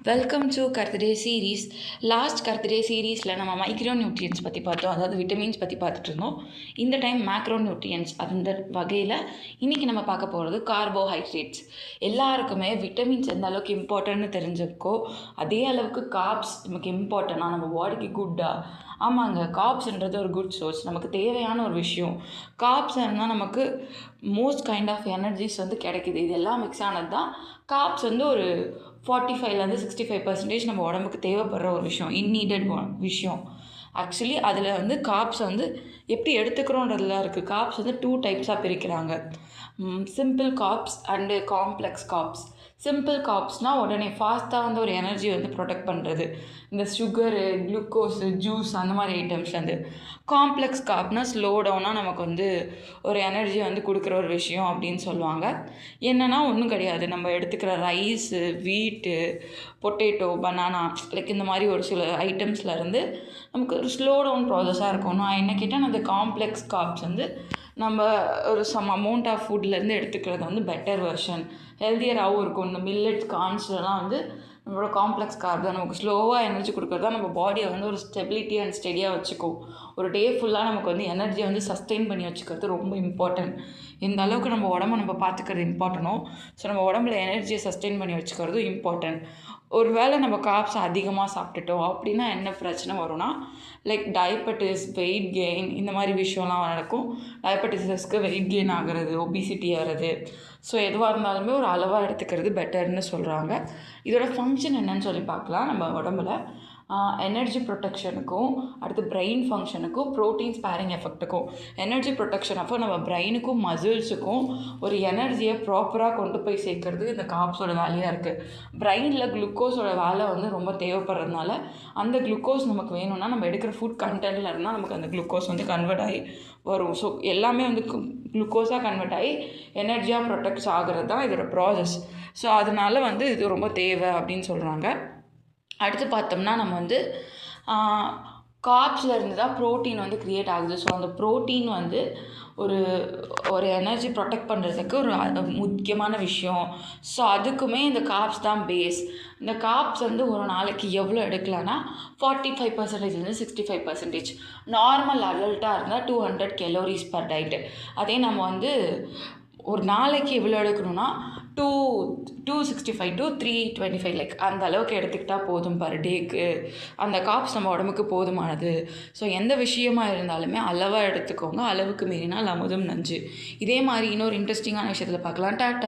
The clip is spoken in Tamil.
வெல்கம் டு கர்த்தடே சீரீஸ். லாஸ்ட் கர்த்தடே சீரீஸில் நம்ம மைக்ரோ நியூட்ரியன்ஸ் பற்றி பார்த்தோம், அதாவது விட்டமின்ஸ் பற்றி பார்த்துட்டு இருந்தோம். இந்த டைம் மேக்ரோ நியூட்ரியன்ஸ் அந்த வகையில் இன்றைக்கி நம்ம பார்க்க போகிறது கார்போஹைட்ரேட்ஸ். எல்லாருக்குமே விட்டமின்ஸ் எந்த அளவுக்கு இம்பார்ட்டன்ட்னு தெரிஞ்சிருக்கோ அதே அளவுக்கு கார்ப்ஸ் நமக்கு இம்பார்ட்டண்ட்டாக நம்ம பாடிக்கு குட்டா. ஆமாங்க, கார்ப்ஸ்ன்றது ஒரு குட் சோர்ஸ், நமக்கு தேவையான ஒரு விஷயம். கார்ப்ஸ் இருந்தால் நமக்கு மோஸ்ட் கைண்ட் ஆஃப் எனர்ஜிஸ் கிடைக்குது. இது எல்லாம் மிக்ஸ் ஆனது தான் கார்ப்ஸ் ஒரு 45லேருந்து 65% நம்ம உடம்புக்கு தேவைப்படுற ஒரு விஷயம், இன்நீடட் விஷயம். ஆக்சுவலி அதில் கார்ப்ஸ் எப்படி எடுத்துக்கிறோன்றதுல இருக்குது. கார்ப்ஸ் 2 டைப்ஸாக பிரிக்கிறாங்க, simple carbs and complex carbs. Simple கார்ப்ஸ்னால் உடனே ஃபாஸ்ட்டாக ஒரு எனர்ஜி ப்ரொடெக்ட் பண்ணுறது, இந்த சுகரு, குளுக்கோஸு, ஜூஸ் அந்த மாதிரி ஐட்டம்ஸ். காம்ப்ளெக்ஸ் கார்ப்னால் ஸ்லோ டவுனாக நமக்கு ஒரு எனர்ஜி கொடுக்குற ஒரு விஷயம் அப்படின்னு சொல்லுவாங்க. என்னென்னா ஒன்றும் கிடையாது, நம்ம எடுத்துக்கிற ரைஸு, வீட்டு, பொட்டேட்டோ, பனானா லைக் இந்த மாதிரி ஒரு சில ஐட்டம்ஸ்லேருந்து நமக்கு ஒரு ஸ்லோ டவுன் ப்ராசஸாக இருக்கும். நான் என்ன கேட்டால் அந்த காம்ப்ளெக்ஸ் கார்ப்ஸ் நம்ம ஒரு சம் அமௌண்ட் ஆஃப் ஃபுட்லேருந்து எடுத்துக்கிறது பெட்டர் வெர்ஷன், ஹெல்தியராகவும் இருக்கும். இந்த மில்லட்ஸ், கார்ன்ஸ்லாம் நம்மளோட காம்ப்ளெக்ஸ் கார்ப் தான் நமக்கு ஸ்லோவாக எனர்ஜி கொடுக்குறது தான் நம்ம பாடியை ஒரு ஸ்டெபிலிட்டி அண்ட் ஸ்டெடியாக வச்சுக்கும். ஒரு டே ஃபுல்லாக நமக்கு எனர்ஜியை சஸ்டெயின் பண்ணி வச்சுக்கிறது ரொம்ப இம்பார்ட்டன்ட். இந்த அளவுக்கு நம்ம உடம்பை நம்ம பார்த்துக்கிறது இம்பார்ட்டனோ, ஸோ நம்ம உடம்புல எனர்ஜியை சஸ்டெயின் பண்ணி வச்சுக்கிறதும் இம்பார்ட்டன்ட். ஒரு வேளை நம்ம கார்ப்ஸ் அதிகமாக சாப்பிட்டுட்டோம் அப்படின்னா என்ன பிரச்சனை வரும்னா, லைக் டயபெட்டிஸ், வெயிட் கெயின் இந்த மாதிரி விஷயம்லாம் நடக்கும். டயபெட்டிஸஸ்க்கு வெயிட் கெயின் ஆகிறது, ஒபிசிட்டி ஆகிறது. ஸோ எதுவாக இருந்தாலுமே ஒரு அளவாக எடுத்துக்கிறது பெட்டர்னு சொல்கிறாங்க. இதோட ஃபங்க்ஷன் என்னன்னு சொல்லி பார்க்கலாம். நம்ம உடம்புல எனர்ஜி ப்ரொடெக்ஷனுக்கும், அடுத்து பிரெயின் ஃபங்க்ஷனுக்கும், ப்ரோட்டீன் ஸ்பேரிங் எஃபெக்ட்டுக்கும். எனர்ஜி ப்ரொடெக்ஷன் அப்போ நம்ம பிரெயினுக்கும் மசில்ஸுக்கும் ஒரு எனர்ஜியை ப்ராப்பராக கொண்டு போய் சேர்க்கறது இந்த கார்ப்ஸோட வேலையாக இருக்குது. பிரெயினில் குளுக்கோஸோட வேலை ரொம்ப தேவைப்படுறதுனால அந்த குளுக்கோஸ் நமக்கு வேணும்னா நம்ம எடுக்கிற ஃபுட் கண்டென்ட்டில் இருந்தால் நமக்கு அந்த குளுக்கோஸ் கன்வெர்ட் ஆகி வரும். ஸோ எல்லாமே குளுக்கோஸாக கன்வெர்ட் ஆகி எனர்ஜியாக ப்ரொடெக்ட்ஸ் ஆகிறது தான் இதோட ப்ராசஸ். ஸோ அதனால இது ரொம்ப தேவை அப்படின்னு சொல்கிறாங்க. அடுத்து பார்த்தோம்னா நம்ம கார்ப்ஸில் இருந்து தான் ப்ரோட்டீன் க்ரியேட் ஆகுது. ஸோ அந்த ப்ரோட்டீன் ஒரு ஒரு எனர்ஜி ப்ரொடெக்ட் பண்ணுறதுக்கு ஒரு முக்கியமான விஷயம். ஸோ அதுக்குமே இந்த கார்ப்ஸ் தான் பேஸ். இந்த கார்ப்ஸ் ஒரு நாளைக்கு எவ்வளோ எடுக்கலான்னா 45%லேருந்து 65%. நார்மல் அடல்ட்டாக இருந்தால் 200 கலோரிஸ் பர் டயட்டு. அதே நம்ம ஒரு நாளைக்கு எவ்வளோ எடுக்கணும்னா 265 to 325 லைக் அந்த அளவுக்கு எடுத்துக்கிட்டால் போதும் பர் டேக்கு. அந்த கார்ப்ஸ் நம்ம உடம்புக்கு போதுமானது. ஸோ எந்த விஷயமா இருந்தாலுமே அளவாக எடுத்துக்கோங்க. அளவுக்கு மீறினால் அமுதும் நஞ்சு. இதே மாதிரி இன்னொரு இன்ட்ரெஸ்டிங்கான விஷயத்தில் பார்க்கலாம். டாட்டா.